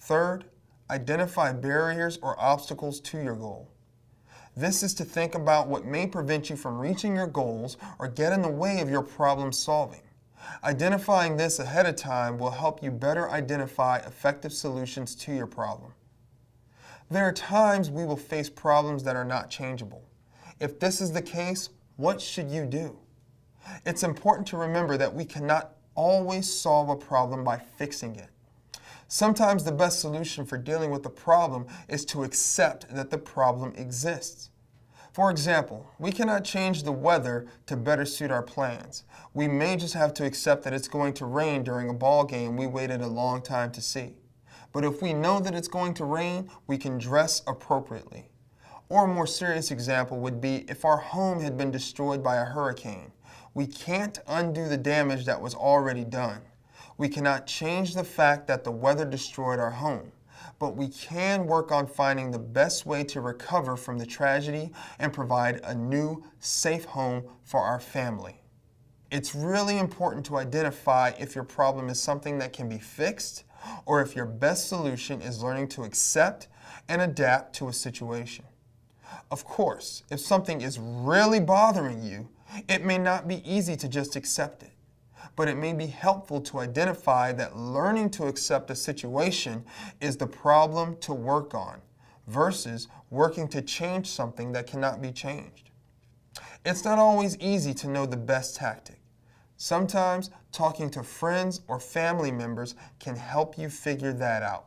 Third, identify barriers or obstacles to your goal. This is to think about what may prevent you from reaching your goals or get in the way of your problem solving. Identifying this ahead of time will help you better identify effective solutions to your problem. There are times we will face problems that are not changeable. If this is the case, what should you do? It's important to remember that we cannot always solve a problem by fixing it. Sometimes the best solution for dealing with a problem is to accept that the problem exists. For example, we cannot change the weather to better suit our plans. We may just have to accept that it's going to rain during a ball game we waited a long time to see. But if we know that it's going to rain, we can dress appropriately. Or a more serious example would be if our home had been destroyed by a hurricane. We can't undo the damage that was already done. We cannot change the fact that the weather destroyed our home, but we can work on finding the best way to recover from the tragedy and provide a new, safe home for our family. It's really important to identify if your problem is something that can be fixed or if your best solution is learning to accept and adapt to a situation. Of course, if something is really bothering you, it may not be easy to just accept it. But it may be helpful to identify that learning to accept a situation is the problem to work on versus working to change something that cannot be changed. It's not always easy to know the best tactic. Sometimes talking to friends or family members can help you figure that out.